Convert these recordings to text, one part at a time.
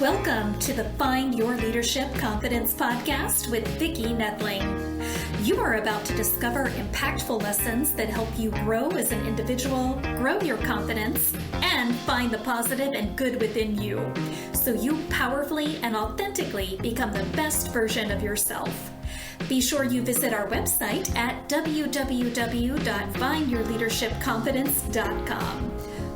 Welcome to the Find Your Leadership Confidence podcast with Vicki Nedling. You are about to discover impactful lessons that help you grow as an individual, grow your confidence, and find the positive and good within you, so you powerfully and authentically become the best version of yourself. Be sure you visit our website at www.findyourleadershipconfidence.com.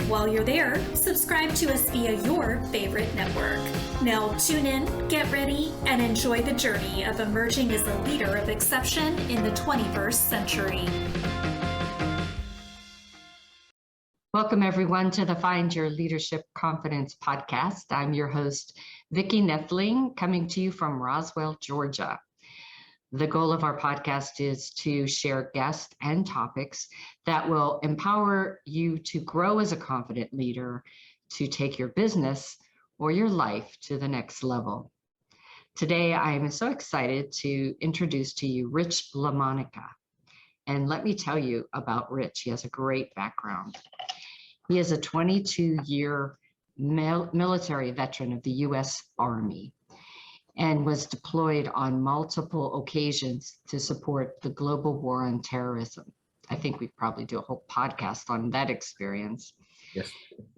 While you're there, subscribe to us via your favorite network. Now tune in, get ready, and enjoy the journey of emerging as a leader of exception in the 21st century. Welcome everyone to the Find Your Leadership Confidence podcast. I'm your host, Vicki Nedling, coming to you from Roswell, Georgia. The goal of our podcast is to share guests and topics that will empower you to grow as a confident leader, to take your business or your life to the next level. Today, I am so excited to introduce to you Rich LaMonica. And let me tell you about Rich. He has a great background. He is a 22-year military veteran of the U.S. Army and was deployed on multiple occasions to support the global war on terrorism. I think we probably do a whole podcast on that experience. Yes.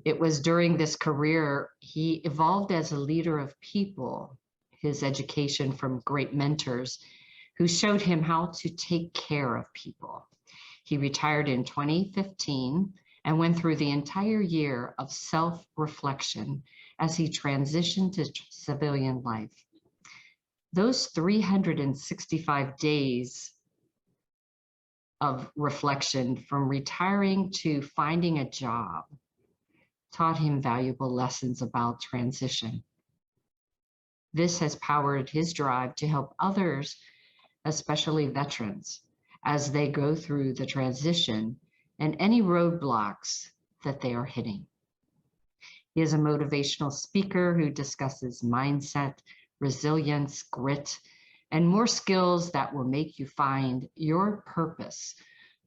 It was during this career, he evolved as a leader of people, his education from great mentors who showed him how to take care of people. He retired in 2015 and went through the entire year of self-reflection as he transitioned to civilian life. Those 365 days of reflection from retiring to finding a job taught him valuable lessons about transition. This has powered his drive to help others, especially veterans, as they go through the transition and any roadblocks that they are hitting. He is a motivational speaker who discusses mindset, resilience, grit, and more skills that will make you find your purpose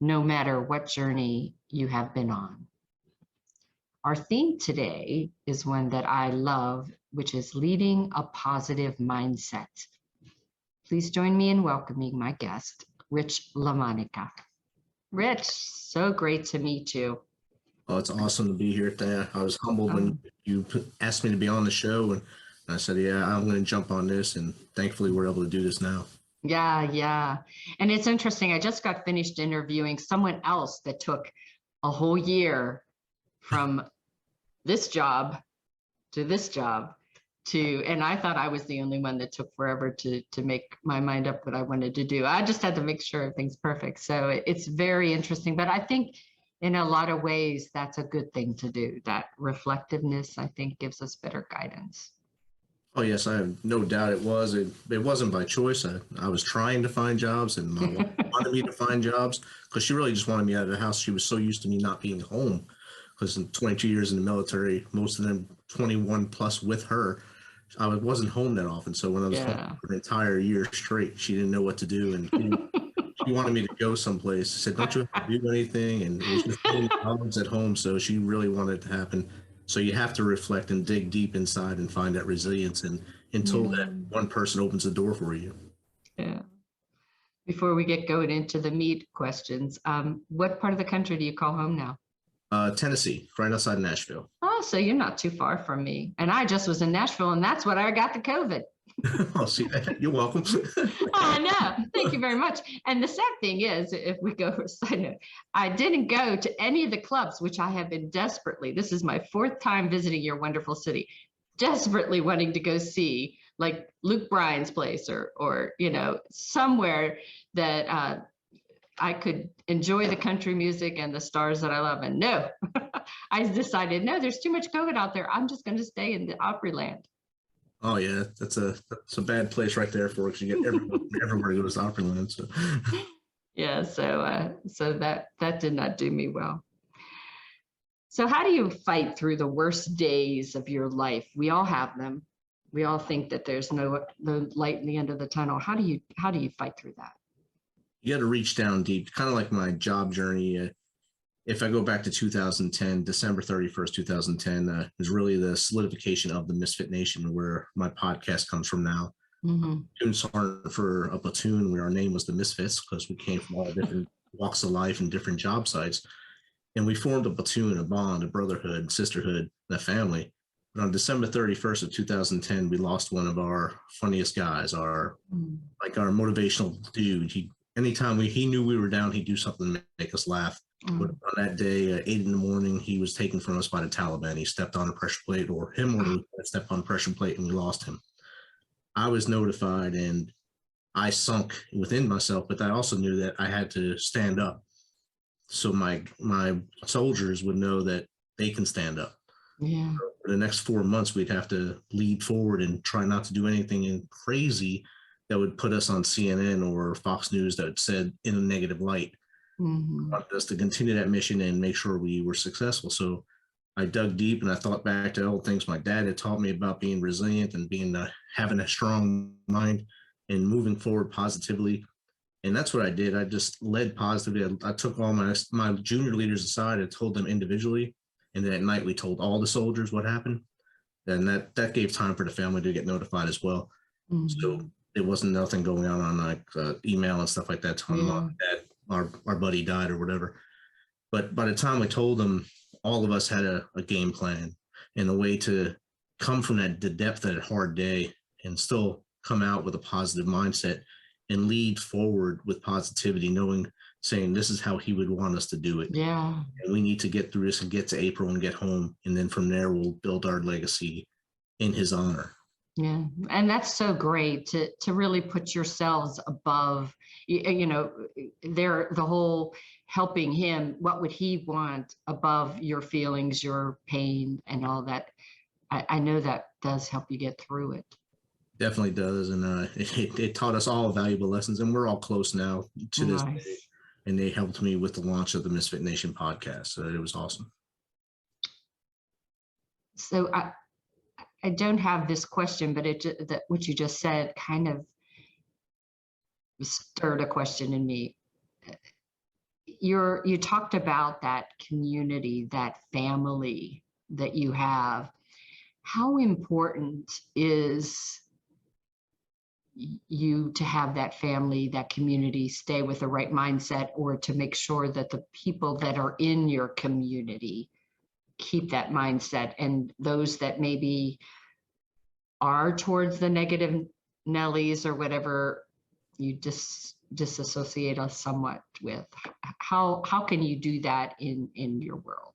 no matter what journey you have been on. Our theme today is one that I love, which is leading a positive mindset. Please join me in welcoming my guest, Rich LaMonica. Rich, so great to meet you. Oh, it's awesome to be here. I was humbled when you asked me to be on the show, and I said, yeah, I'm going to jump on this, and thankfully we're able to do this now. Yeah. And it's interesting. I just got finished interviewing someone else that took a whole year from this job to this job and I thought I was the only one that took forever to make my mind up what I wanted to do. I just had to make sure everything's perfect. So it's very interesting, but I think in a lot of ways, that's a good thing to do. That reflectiveness, I think, gives us better guidance. Oh, yes, I have no doubt it was. It wasn't by choice. I was trying to find jobs, and my wife wanted me to find jobs because she really just wanted me out of the house. She was so used to me not being home because in 22 years in the military, most of them 21 plus with her, I wasn't home that often. So when I was home for an entire year straight, she didn't know what to do. And she wanted me to go someplace. She said, don't you have to do anything? And it was just problems at home. So she really wanted it to happen. So you have to reflect and dig deep inside and find that resilience until that one person opens the door for you. Yeah. Before we get going into the meat questions, what part of the country do you call home now? Tennessee, right outside Nashville. Oh, so you're not too far from me. And I just was in Nashville, and that's when I got the COVID. Oh, see, you're welcome. I know. Thank you very much. And the sad thing is, if we go for a side note, I didn't go to any of the clubs, which I have been desperately, this is my fourth time visiting your wonderful city, desperately wanting to go see, like Luke Bryan's place or somewhere that I could enjoy the country music and the stars that I love. And no, I decided, no, there's too much COVID out there. I'm just going to stay in the Opryland. Oh yeah, that's a bad place right there for it, because you get everywhere goes to Opryland. So yeah, so that did not do me well. So how do you fight through the worst days of your life? We all have them. We all think that there's no light in the end of the tunnel. How do you fight through that? you got to reach down deep, kind of like my job journey. if I go back to 2010, December 31st, 2010, is really the solidification of the Misfit Nation, where my podcast comes from now. Platoon sergeant for a platoon where our name was the Misfits because we came from all different walks of life and different job sites. And we formed a platoon, a bond, a brotherhood, sisterhood, a family. But on December 31st of 2010, we lost one of our funniest guys, our motivational dude. He knew we were down, he'd do something to make us laugh. But on that day, 8 in the morning, he was taken from us by the Taliban. He stepped on a pressure plate, or him or the stepped on a pressure plate, and we lost him. I was notified and I sunk within myself, but I also knew that I had to stand up. So my soldiers would know that they can stand up. Yeah. So for the next 4 months, we'd have to lead forward and try not to do anything crazy that would put us on CNN or Fox News that said in a negative light. Wanted us to continue that mission and make sure we were successful. So I dug deep and I thought back to old things my dad had taught me about being resilient and being having a strong mind and moving forward positively. And that's what I did. I just led positively. I took all my junior leaders aside. I told them individually, and then at night we told all the soldiers what happened. And that gave time for the family to get notified as well. So it wasn't nothing going on like email and stuff like that telling them that our buddy died or whatever. But by the time we told them, all of us had a game plan and a way to come from the depth of that hard day and still come out with a positive mindset and lead forward with positivity, saying this is how he would want us to do it. Yeah. And we need to get through this and get to April and get home. And then from there, we'll build our legacy in his honor. Yeah. And that's so great to really put yourselves above, the whole helping him. What would he want above your feelings, your pain and all that? I know that does help you get through it. Definitely does. And it taught us all valuable lessons, and we're all close now to this day. And they helped me with the launch of the Misfit Nation podcast. So it was awesome. So I don't have this question, but what you just said kind of stirred a question in me. You talked about that community, that family that you have. How important is you to have that family, that community, stay with the right mindset, or to make sure that the people that are in your community keep that mindset, and those that maybe are towards the negative Nellies or whatever you disassociate us somewhat with? How can you do that in your world?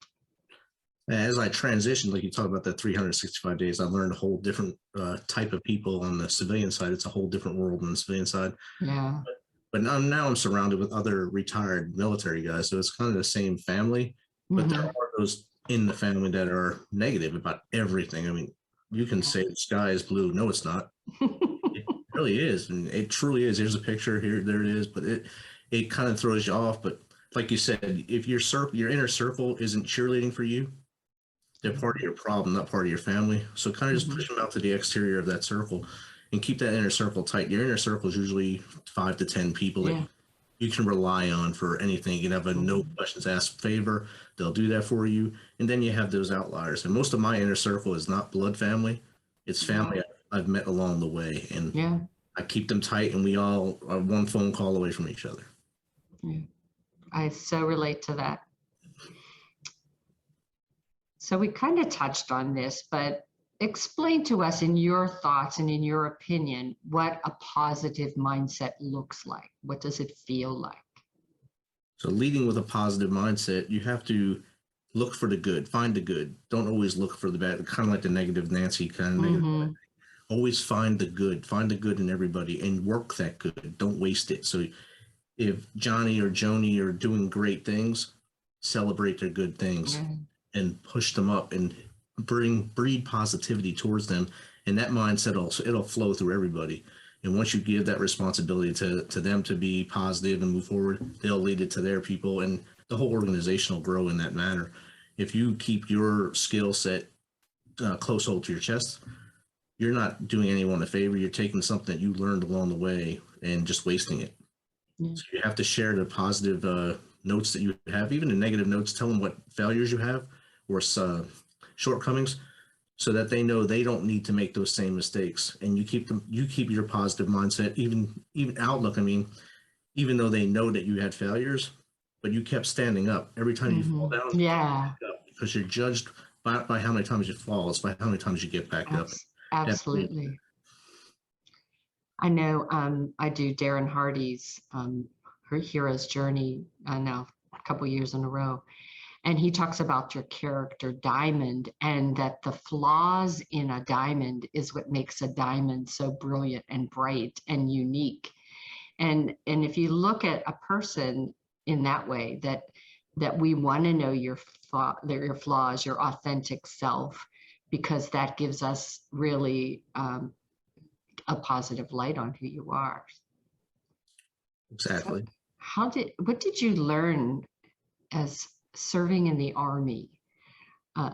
As I transitioned, like you talk about the 365 days, I learned a whole different type of people on the civilian side. It's a whole different world on the civilian side. Yeah. But now I'm surrounded with other retired military guys. So it's kind of the same family, but there are those in the family that are negative about everything. I mean, you can say the sky is blue. No, it's not. It really is. And it truly is. Here's a picture here. There it is. But it kind of throws you off. But like you said, if your inner circle isn't cheerleading for you, they're part of your problem, not part of your family. So kind of just push them out to the exterior of that circle and keep that inner circle tight. Your inner circle is usually 5 to 10 people that you can rely on for anything. You can have a no questions asked favor. They'll do that for you. And then you have those outliers. And most of my inner circle is not blood family. It's family I've met along the way. And I keep them tight, and we all are one phone call away from each other. Yeah. I so relate to that. So we kind of touched on this, but explain to us in your thoughts and in your opinion, what a positive mindset looks like. What does it feel like? So leading with a positive mindset, you have to look for the good, find the good. Don't always look for the bad, kind of like the negative Nancy kind of negative. Always find the good in everybody and work that good. Don't waste it. So if Johnny or Joni are doing great things, celebrate their good things and push them up and breed positivity towards them. And that mindset it'll flow through everybody. And once you give that responsibility to them to be positive and move forward, they'll lead it to their people, and the whole organization will grow in that manner. If you keep your skill set close hold to your chest, you're not doing anyone a favor. You're taking something that you learned along the way and just wasting it. So you have to share the positive notes that you have, even the negative notes. Tell them what failures you have or shortcomings, so that they know they don't need to make those same mistakes. And you keep your positive mindset, even outlook. I mean, even though they know that you had failures, but you kept standing up. Every time you fall down, you Yeah, get up, because you're judged by how many times you fall. It's by how many times you get back up. absolutely. I know I do Darren Hardy's her hero's journey now a couple years in a row. And he talks about your character diamond, and that the flaws in a diamond is what makes a diamond so brilliant and bright and unique. And if you look at a person in that way, that we want to know your flaws, your authentic self, because that gives us really a positive light on who you are. Exactly. So what did you learn as serving in the Army?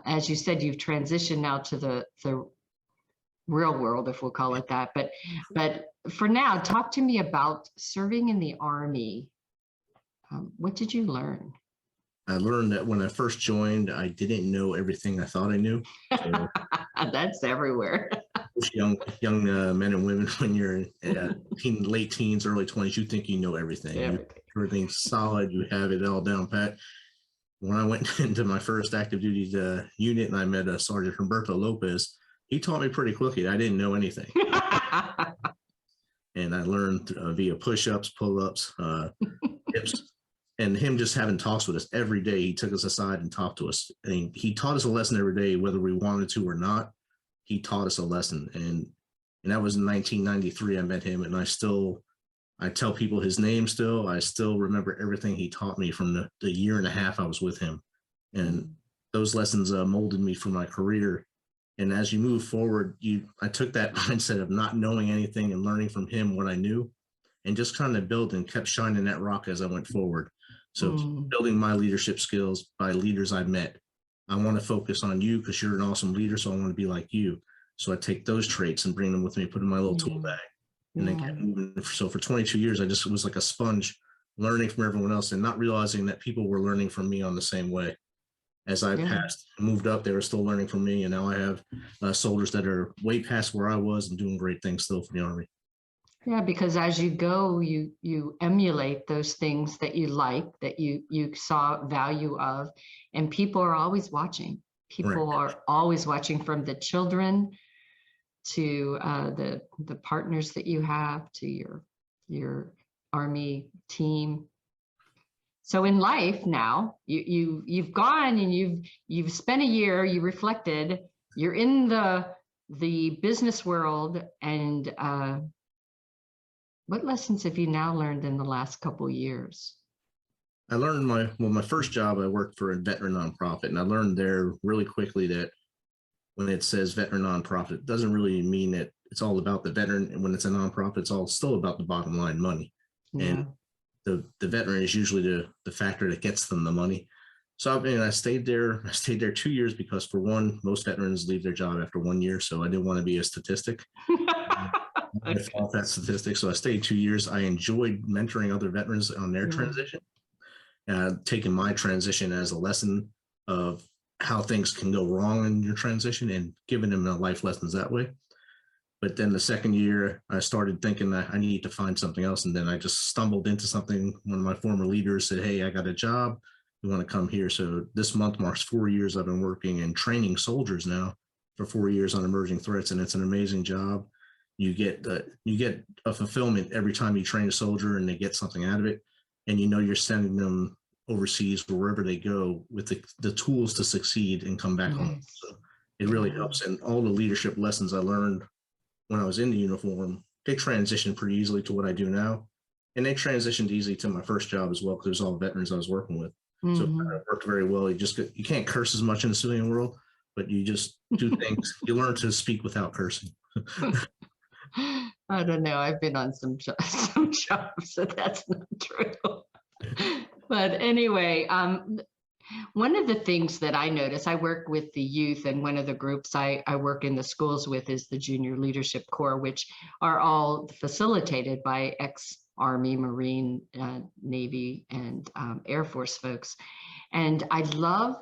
As you said, you've transitioned now to the real world, if we'll call it that. But for now, talk to me about serving in the Army. What did you learn? I learned that when I first joined, I didn't know everything I thought I knew. So That's everywhere. most young men and women, when you're in late teens, early 20s, you think you know everything. Everything's solid. You have it all down pat. When I went into my first active duty unit and I met Sergeant Humberto Lopez, he taught me pretty quickly. I didn't know anything. And I learned via push-ups, pull-ups, dips, and him just having talks with us every day. He took us aside and talked to us. And he taught us a lesson every day, whether we wanted to or not. He taught us a lesson. And that was in 1993. I met him, and I tell people his name still. I still remember everything he taught me from the year and a half I was with him. And those lessons molded me for my career. And as you move forward, I took that mindset of not knowing anything and learning from him what I knew, and just kind of built and kept shining that rock as I went forward. So building my leadership skills by leaders I met. I want to focus on you because you're an awesome leader, so I want to be like you. So I take those traits and bring them with me, put in my little tool bag, and then kept moving. So for 22 years, I just was like a sponge, learning from everyone else and not realizing that people were learning from me on the same way. As I passed, moved up, they were still learning from me. And now I have soldiers that are way past where I was and doing great things still for the Army. Yeah, because as you go, you emulate those things that you like, that you saw value of, and people are always watching. People are always watching, from the children to the partners that you have, to your Army team. So in life now, you've gone and you've spent a year, you reflected, you're in the business world, and what lessons have you now learned in the last couple of years? I learned my first job, I worked for a veteran nonprofit, and I learned there really quickly that when it says veteran nonprofit, it doesn't really mean that it's all about the veteran. And when it's a nonprofit, it's all still about the bottom line money. Yeah. And the veteran is usually the factor that gets them the money. So I stayed there 2 years because, for one, most veterans leave their job after 1 year. So I didn't want to be a statistic. I thought that statistic. So I stayed 2 years. I enjoyed mentoring other veterans on their transition, taking my transition as a lesson of how things can go wrong in your transition and giving them life lessons that way. But then the second year, I started thinking that I need to find something else. And then I just stumbled into something. One of my former leaders said, "Hey, I got a job. You want to come here?" So this month marks 4 years I've been working and training soldiers now for 4 years on emerging threats. And it's an amazing job. You get a fulfillment every time you train a soldier and they get something out of it. And you're sending them overseas or wherever they go with the tools to succeed and come back home. So it really helps. And all the leadership lessons I learned when I was in the uniform, they transitioned pretty easily to what I do now. And they transitioned easily to my first job as well, because it was all veterans I was working with. So it worked very well. You can't curse as much in the civilian world, but you just do things. You learn to speak without cursing. I don't know. I've been on some jobs, so that's not true. But anyway, One of the things that I notice, I work with the youth, and one of the groups I work in the schools with is the Junior Leadership Corps, which are all facilitated by ex-Army, Marine, Navy, and Air Force folks. And I love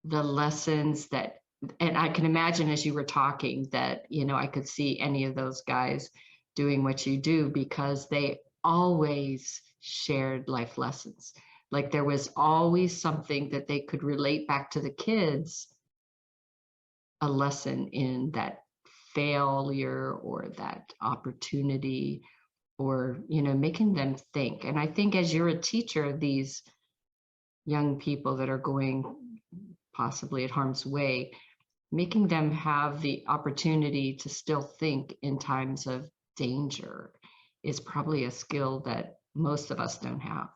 the lessons that, and I can imagine as you were talking that, I could see any of those guys doing what you do, because they always shared life lessons. Like there was always something that they could relate back to the kids, a lesson in that failure or that opportunity, or, making them think. And I think as you're a teacher of these young people that are going possibly at harm's way, making them have the opportunity to still think in times of danger is probably a skill that most of us don't have.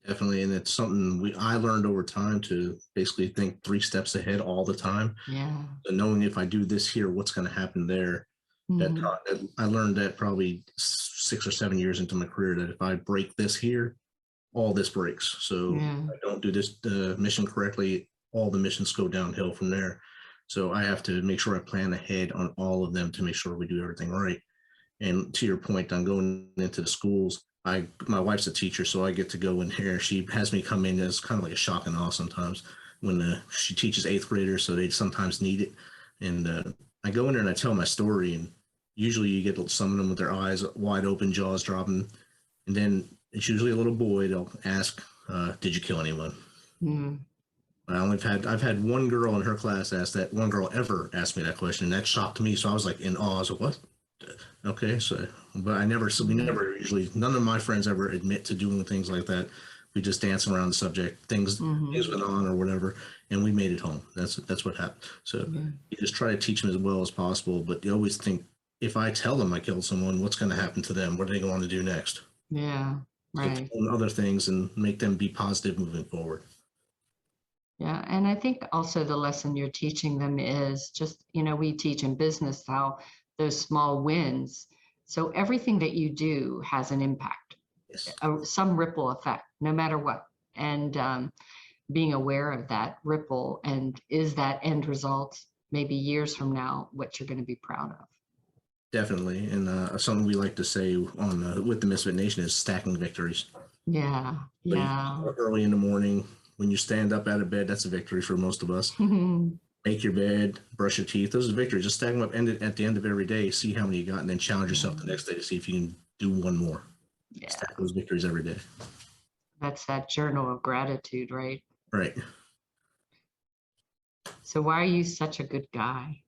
Definitely, and it's something I learned over time to basically think 3 steps ahead all the time. Yeah. So knowing if I do this here, what's going to happen there. Mhm. That I learned that probably 6 or 7 years into my career, that if I break this here, all this breaks. So Yeah. if I don't do this mission correctly, all the missions go downhill from there. So I have to make sure I plan ahead on all of them to make sure we do everything right. And to your point on going into the schools, my wife's a teacher, so I get to go in here. She has me come in as kind of like a shock and awe sometimes when she teaches 8th graders, so they sometimes need it. And I go in there and I tell my story, and usually you get some of them with their eyes wide open, jaws dropping, and then it's usually a little boy. They'll ask, "Did you kill anyone?" Mm. I've had one girl in her class ask that. One girl ever asked me that question, and that shocked me. So I was like in awe. I was like, "What?" Okay, so but we never usually, none of my friends ever admit to doing things like that. We just dance around the subject. Things went on or whatever, and we made it home. That's what happened. So you just try to teach them as well as possible, but you always think, if I tell them I killed someone, what's going to happen to them? What are they going to do next? Yeah, So right. tell them other things and make them be positive moving forward. Yeah, and I think also the lesson you're teaching them is just, we teach in business how those small wins. So everything that you do has an impact, Yes. some ripple effect, no matter what. And being aware of that ripple, and is that end result maybe years from now what you're going to be proud of? Definitely, and something we like to say on with the Misfit Nation is stacking victories. Yeah, So yeah. early in the morning, when you stand up out of bed, that's a victory for most of us. Make your bed, brush your teeth. Those are victories. Just stack them up at the end of every day. See how many you got, and then challenge yourself the next day to see if you can do one more. Yeah, Stack those victories every day. that's that journal of gratitude, right? Right. So why are you such a good guy?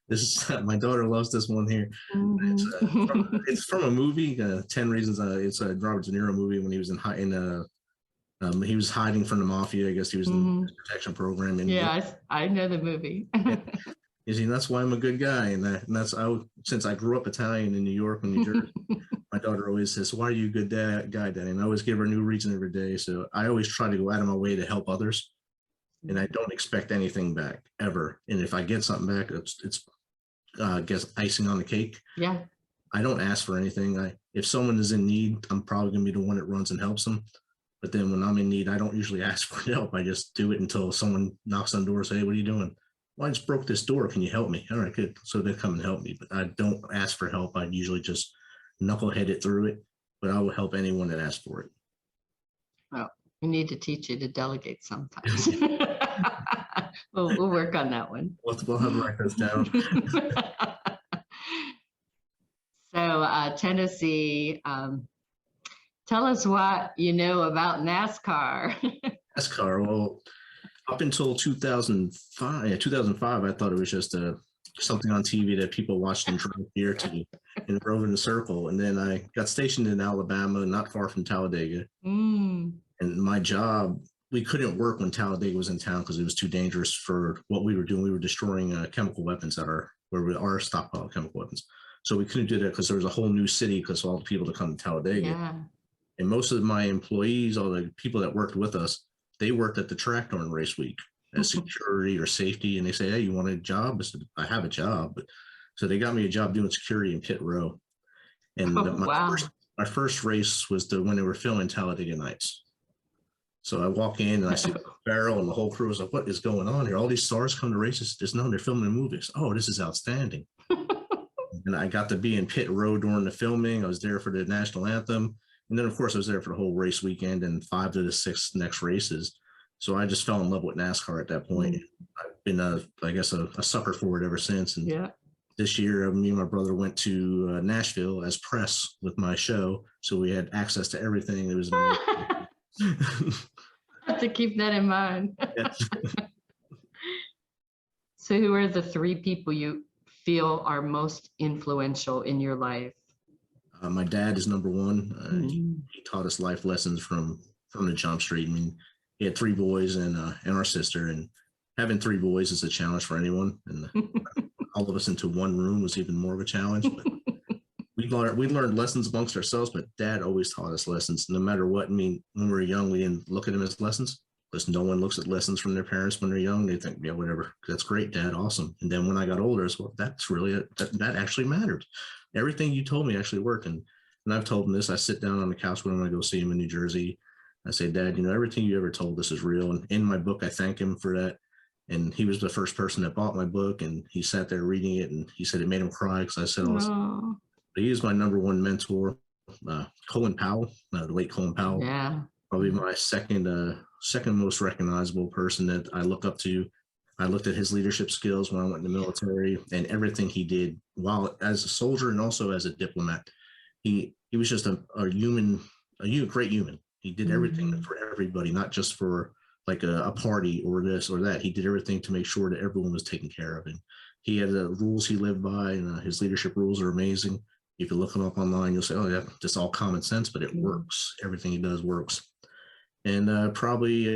This is my daughter loves this one here. Mhm. It's from a movie, 10 Reasons. It's a Robert De Niro movie when he was he was hiding from the mafia. I guess he was in the protection program. And Yeah, I know the movie. you see, that's why I'm a good guy, and that's since I grew up Italian in New York and New Jersey. My daughter always says, "Why are you a good guy, Daddy?" And I always give her a new reason every day. So I always try to go out of my way to help others, and I don't expect anything back ever. And if I get something back, it's I guess icing on the cake. Yeah. I don't ask for anything. If someone is in need, I'm probably gonna be the one that runs and helps them. But then when I'm in need, I don't usually ask for help. I just do it until someone knocks on the door and say, "Hey, what are you doing?" "Well, I just broke this door. Can you help me?" "All right, good." So they come and help me. But I don't ask for help. I usually just knucklehead it through it. But I will help anyone that asks for it. Well, we need to teach you to delegate sometimes. We'll work on that one. We'll have to write those down. So, Tennessee, tell us what you know about NASCAR. NASCAR. Well, up until 2005, I thought it was just something on TV that people watched and drove beer to and drove in a circle. And then I got stationed in Alabama, not far from Talladega. And my job, we couldn't work when Talladega was in town because it was too dangerous for what we were doing. We were destroying chemical weapons our stockpile chemical weapons. So we couldn't do that because there was a whole new city because of all the people that come to Talladega. Yeah. And most of my employees, all the people that worked with us, they worked at the track during race week as security or safety. And they say, "Hey, you want a job?" I said, "I have a job." So they got me a job doing security in pit row. And Wow. my first race was when they were filming Talladega Nights. So I walk in and I see Farrell and the whole crew is like, what is going on here? All these stars come to races. Just know they're filming movies. Oh, this is outstanding. And I got to be in pit row during the filming. I was there for the national anthem. And then, of course, I was there for the whole race weekend and 5 to the 6 next races. So I just fell in love with NASCAR at that point. I've been, I guess, a sucker for it ever since. And this year, me and my brother went to Nashville as press with my show. So we had access to everything. It was amazing. Have to keep that in mind. Yes. So who are the 3 people you feel are most influential in your life? My dad is number one. He taught us life lessons from the jump street. I mean, he had 3 boys and our sister, and having 3 boys is a challenge for anyone. And all of us into one room was even more of a challenge. But we learned lessons amongst ourselves, but Dad always taught us lessons, no matter what. I mean, when we were young, we didn't look at them as lessons, because no one looks at lessons from their parents when they're young. They think, yeah, whatever, that's great, Dad, awesome. And then when I got older, it's, well, that's really that actually mattered. Everything you told me actually worked. And I've told him this. I sit down on the couch when I go see him in New Jersey. I say, Dad, everything you ever told us is real. And in my book, I thank him for that. And he was the first person that bought my book, and he sat there reading it, and he said it made him cry, because I said, oh, he is my number one mentor. Colin Powell, the late Colin Powell. Yeah. Probably my second most recognizable person that I look up to. I looked at his leadership skills when I went in the military, and everything he did while as a soldier and also as a diplomat. He was just a great human. He did everything for everybody, not just for like a party or this or that. He did everything to make sure that everyone was taken care of. And he had the rules he lived by, and his leadership rules are amazing. If you look him up online, you'll say, oh, yeah, just all common sense, but it works. Everything he does works. And probably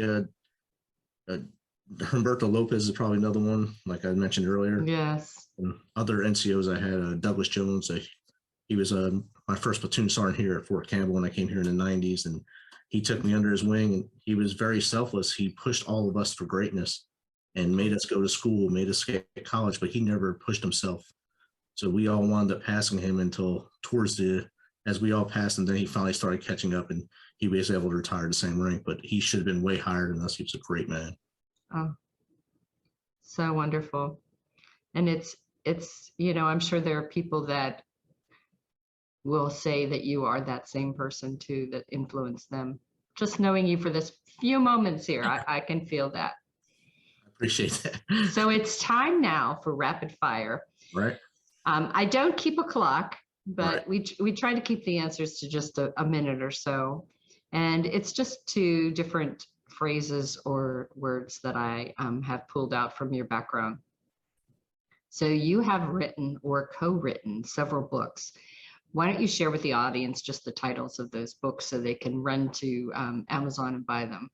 Humberto Lopez is probably another one, like I mentioned earlier. Yes. And other NCOs I had, Douglas Jones. He was my first platoon sergeant here at Fort Campbell when I came here in the 90s. And he took me under his wing, and he was very selfless. He pushed all of us for greatness and made us go to school, made us get to college, but he never pushed himself. So we all wound up passing him until as we all passed, and then he finally started catching up, and he was able to retire the same rank, but he should have been way higher than us. He was a great man. Oh, so wonderful. And it's, I'm sure there are people that will say that you are that same person too, that influenced them. Just knowing you for this few moments here, I can feel that. I appreciate that. So it's time now for rapid fire. Right. I don't keep a clock, but right. we try to keep the answers to just a minute or so. And it's just 2 different phrases or words that I have pulled out from your background. So you have written or co-written several books. Why don't you share with the audience just the titles of those books so they can run to Amazon and buy them?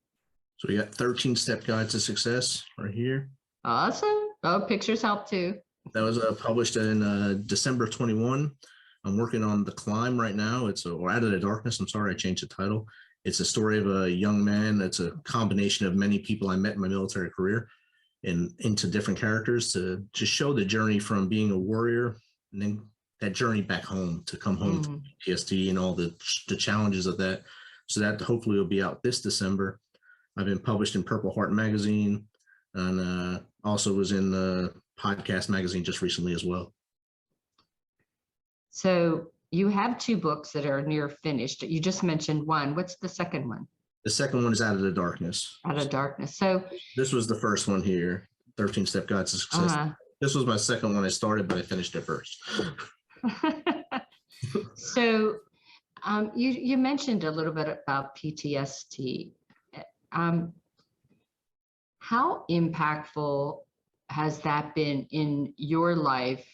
So we got 13-Step Guide to Success right here. Awesome. Oh, pictures help too. That was published in December 21. I'm working on The Climb right now. Or Out of the Darkness. I'm sorry, I changed the title. It's a story of a young man. That's a combination of many people I met in my military career and into different characters to show the journey from being a warrior and then that journey back home to come home to PTSD and all the challenges of that. So that hopefully will be out this December. I've been published in Purple Heart magazine, and also was in the podcast magazine just recently as well. So you have 2 books that are near finished. You just mentioned one. What's the second one? The second one is Out of the Darkness. Out of Darkness. So this was the first one here, 13-Step Guide to Success. This was my second one I started, but I finished it first. So you mentioned a little bit about PTSD. How impactful has that been in your life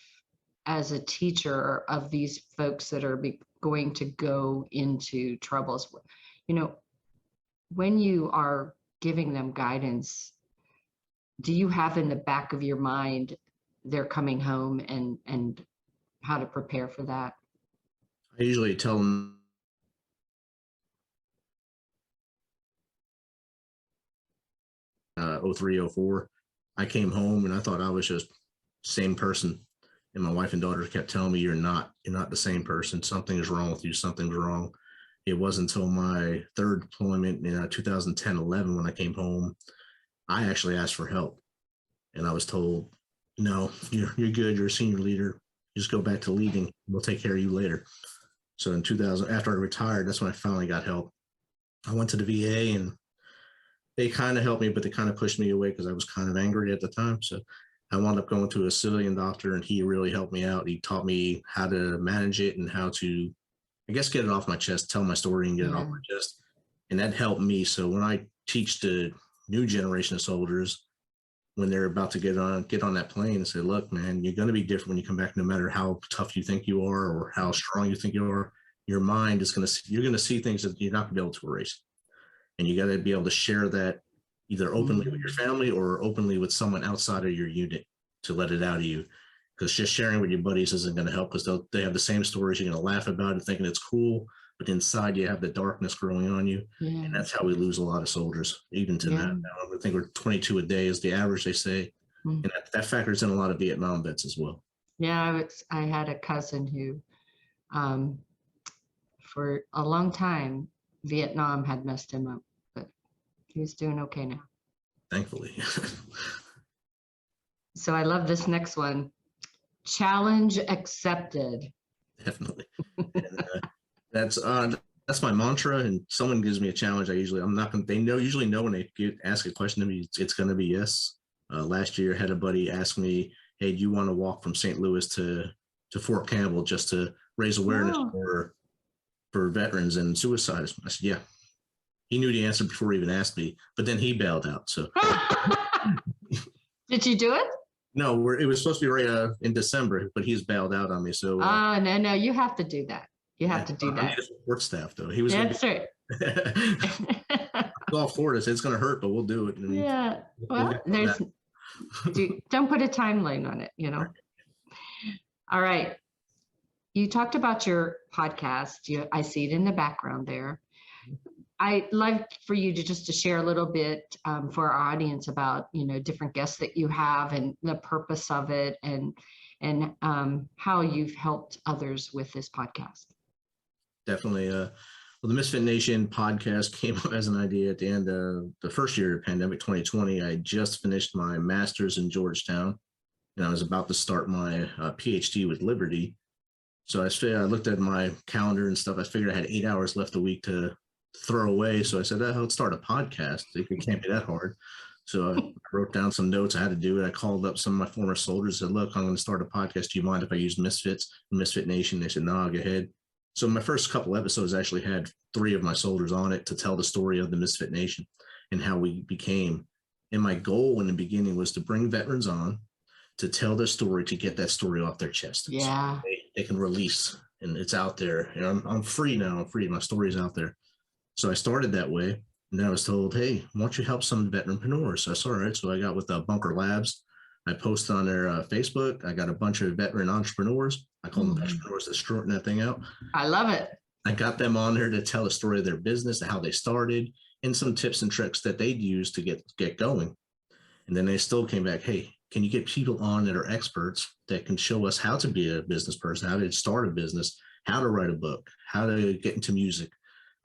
as a teacher of these folks that are going to go into troubles? When you are giving them guidance, do you have in the back of your mind they're coming home and how to prepare for that? I usually tell them 03, 04. I came home and I thought I was just same person. And my wife and daughter kept telling me, you're not the same person. Something is wrong with you. Something's wrong. it wasn't until my third deployment in 2010-11 when I came home, I actually asked for help. And I was told, no, you're good. You're a senior leader. You just go back to leading. We'll take care of you later. So in 2000, after I retired, that's when I finally got help. I went to the VA and they kind of helped me, but they kind of pushed me away because I was kind of angry at the time. So I wound up going to a civilian doctor and he really helped me out. He taught me how to manage it and how to, I guess, get it off my chest, tell my story and get it off my chest. And that helped me. So when I teach the new generation of soldiers, when they're about to get on that plane and say, look, man, you're going to be different when you come back, no matter how tough you think you are or how strong you think you are. Your mind is you're going to see things that you're not going to be able to erase. And you got to be able to share that either openly with your family or openly with someone outside of your unit to let it out of you. Because just sharing with your buddies isn't going to help, because they have the same stories. You're going to laugh about it, thinking it's cool, but inside you have the darkness growing on you. And that's how we lose a lot of soldiers, even to that. Now, I think we're 22 a day is the average, they say. And that factors in a lot of Vietnam vets as well. Yeah, I had a cousin who, for a long time, Vietnam had messed him up, but he's doing okay now. Thankfully. So I love this next one. Challenge accepted. Definitely. And, that's my mantra. And someone gives me a challenge, I'm not going to, usually know when they ask a question to me, it's going to be yes. Last year I had a buddy ask me, hey, do you want to walk from St. Louis to Fort Campbell just to raise awareness for veterans and suicide? I said, yeah. He knew the answer before he even asked me, but then he bailed out. So did you do it? No, it was supposed to be right in December, but he's bailed out on me. So no, you have to do that. You have to do that. I need a support staff, though. He was. That's right. All for us. It's going to hurt, but we'll do it. Yeah. Well, don't put a timeline on it. All right. You talked about your podcast. I see it in the background there. I'd like for you to share a little bit for our audience about, different guests that you have and the purpose of it and how you've helped others with this podcast. Definitely. Well, the Misfit Nation podcast came up as an idea at the end of the first year of the pandemic, 2020. I just finished my master's in Georgetown, and I was about to start my PhD with Liberty. So I looked at my calendar and stuff. I figured I had 8 hours left a week to throw away. So I said, let's start a podcast. It can't be that hard. So I wrote down some notes. I had to do it. I called up some of my former soldiers and said, look, I'm going to start a podcast. Do you mind if I use Misfits, Misfit Nation? They said, no, go ahead. So my first couple episodes actually had 3 of my soldiers on it to tell the story of the Misfit Nation and how we became. And my goal in the beginning was to bring veterans on to tell their story, to get that story off their chest. Yeah. So they can release, and it's out there. And I'm free now. I'm free. My story's out there. So I started that way. And then I was told, hey, why don't you help some veteranpreneurs? So I said, all right. So I got with Bunker Labs. I posted on their Facebook. I got a bunch of veteran entrepreneurs. I call them entrepreneurs that's shorting that thing out. I love it. I got them on there to tell the story of their business, how they started, and some tips and tricks that they'd use to get going. And then they still came back, hey, can you get people on that are experts that can show us how to be a business person, how to start a business, how to write a book, how to get into music,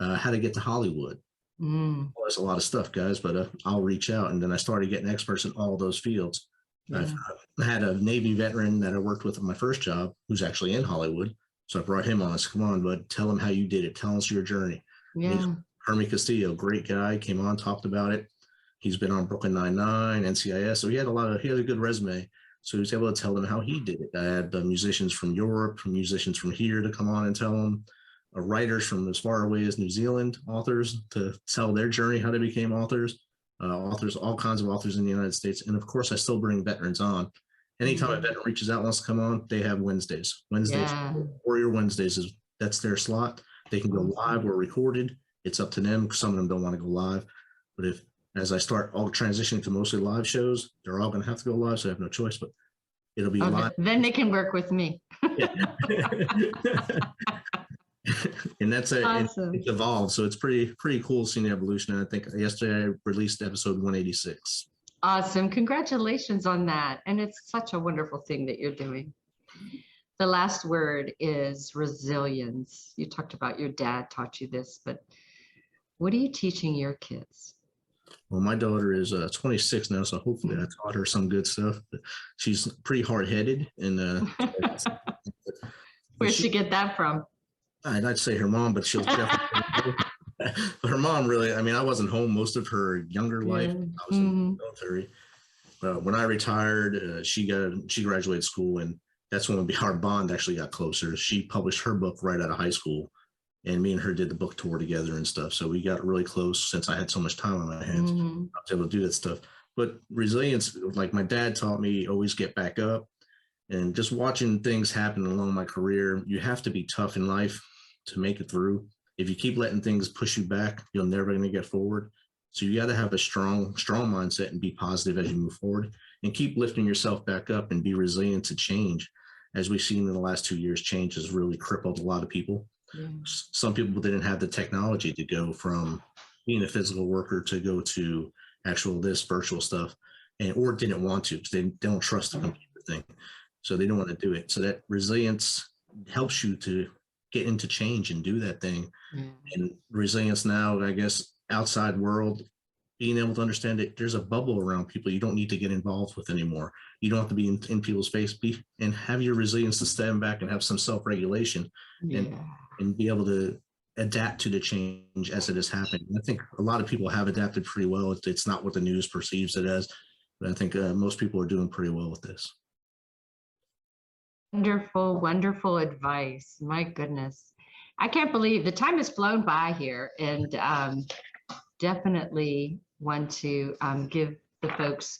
how to get to Hollywood. Well, there's a lot of stuff, guys, but I'll reach out. And then I started getting experts in all those fields. Yeah. I had a Navy veteran that I worked with at my first job who's actually in Hollywood. So I brought him on. I said, come on, bud, tell him how you did it. Tell us your journey. Yeah. Hermie Castillo, great guy, came on, talked about it. He's been on Brooklyn Nine-Nine, NCIS. So he had a good resume. So he was able to tell them how he did it. I had musicians from Europe, from musicians from here to come on and tell them, writers from as far away as New Zealand, authors to tell their journey, how they became authors. Authors, all kinds of authors in the United States. And of course, I still bring veterans on. Anytime a veteran reaches out, wants to come on, they have Wednesdays. Warrior Wednesdays, that's their slot. They can go live or recorded. It's up to them. Some of them don't want to go live. But as I start all transitioning to mostly live shows, they're all going to have to go live, so I have no choice. But it'll be live. Then they can work with me. And that's awesome. It's evolved, so it's pretty cool seeing the evolution. And I think yesterday I released episode 186. Awesome. Congratulations on that. And it's such a wonderful thing that you're doing. the last word is resilience. You talked about your dad taught you this, but what are you teaching your kids? Well, my daughter is 26 now, so hopefully I taught her some good stuff. But she's pretty hard-headed, and Where'd she get that from? I'd say her mom, but she'll definitely. But her mom really, I mean, I wasn't home most of her younger life. I was in the military. When I retired, she graduated school, and that's when our bond actually got closer. She published her book right out of high school, and me and her did the book tour together and stuff. So we got really close since I had so much time on my hands. I was able to do that stuff. But resilience, like my dad taught me, always get back up. And just watching things happen along my career, you have to be tough in life to make it through. If you keep letting things push you back, you're never going to get forward. So you got to have a strong mindset and be positive as you move forward, and keep lifting yourself back up and be resilient to change. As we've seen in the last 2 years, change has really crippled a lot of people. Yeah. Some people didn't have the technology to go from being a physical worker to go to actual this virtual stuff, or didn't want to because they don't trust the computer thing. So they don't want to do it. So that resilience helps you to get into change and do that thing. And resilience now, I guess, outside world, being able to understand that there's a bubble around people you don't need to get involved with anymore. You don't have to be in people's face, and have your resilience to stand back and have some self-regulation and be able to adapt to the change as it is happening. I think a lot of people have adapted pretty well. It's not what the news perceives it as, but I think most people are doing pretty well with this. Wonderful, wonderful advice. My goodness. I can't believe the time has flown by here, and definitely want to give the folks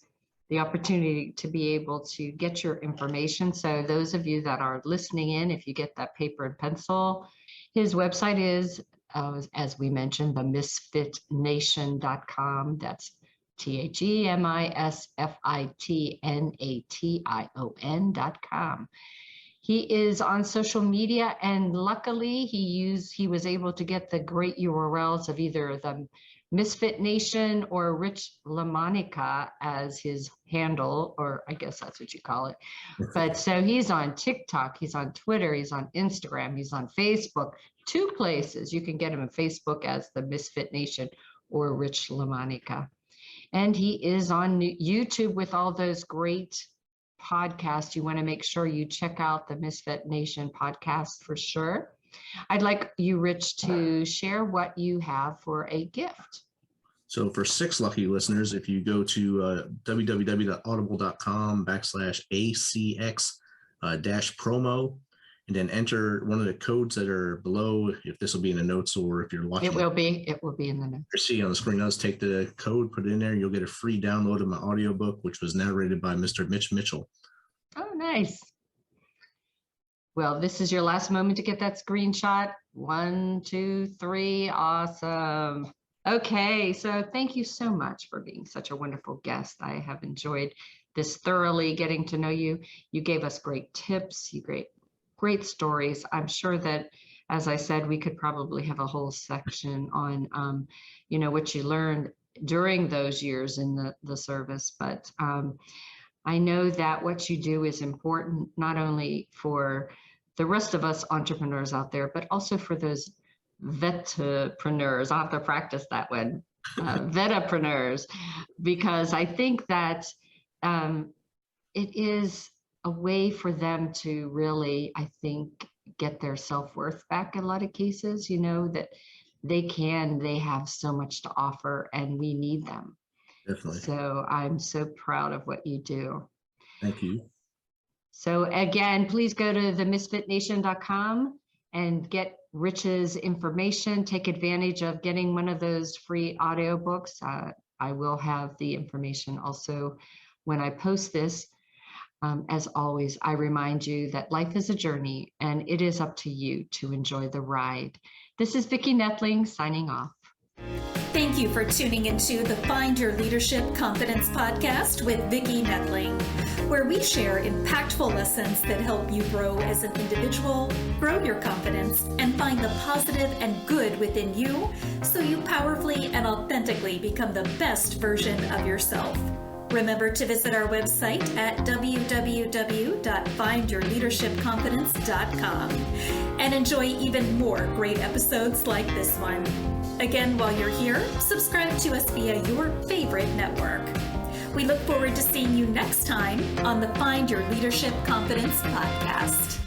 the opportunity to be able to get your information. So those of you that are listening in, if you get that paper and pencil, his website is, as we mentioned, themisfitnation.com. That's TheMisfitNation.com. He is on social media, and luckily he was able to get the great URLs of either the Misfit Nation or Rich LaMonica as his handle, or I guess that's what you call it. But so he's on TikTok, he's on Twitter, he's on Instagram, he's on Facebook, 2 places. You can get him on Facebook as the Misfit Nation or Rich LaMonica. And he is on YouTube with all those great podcasts. You want to make sure you check out the Misfit Nation podcast for sure. I'd like you, Rich, to share what you have for a gift. So for 6 lucky listeners, if you go to www.audible.com/ACX-promo, and then enter one of the codes that are below, if this will be in the notes or if you're watching. It will be in the notes. You see on the screen, I'll just take the code, put it in there, and you'll get a free download of my audiobook, which was narrated by Mr. Mitch Mitchell. Oh, nice. Well, this is your last moment to get that screenshot. 1, 2, 3. Awesome. Okay, so thank you so much for being such a wonderful guest. I have enjoyed this thoroughly, getting to know you. You gave us great tips, great stories. I'm sure that, as I said, we could probably have a whole section on, what you learned during those years in the service. But I know that what you do is important, not only for the rest of us entrepreneurs out there, but also for those vetpreneurs. I'll have to practice that one, vetpreneurs, because I think that it is a way for them to really, I think, get their self-worth back in a lot of cases, that they have so much to offer and we need them. Definitely. So I'm so proud of what you do. Thank you. So again, please go to themisfitnation.com and get Rich's information. Take advantage of getting one of those free audiobooks. I will have the information also when I post this. As always, I remind you that life is a journey and it is up to you to enjoy the ride. This is Vicki Nettling signing off. Thank you for tuning into the Find Your Leadership Confidence podcast with Vicki Nettling, where we share impactful lessons that help you grow as an individual, grow your confidence, and find the positive and good within you so you powerfully and authentically become the best version of yourself. Remember to visit our website at www.findyourleadershipconfidence.com and enjoy even more great episodes like this one. Again, while you're here, subscribe to us via your favorite network. We look forward to seeing you next time on the Find Your Leadership Confidence podcast.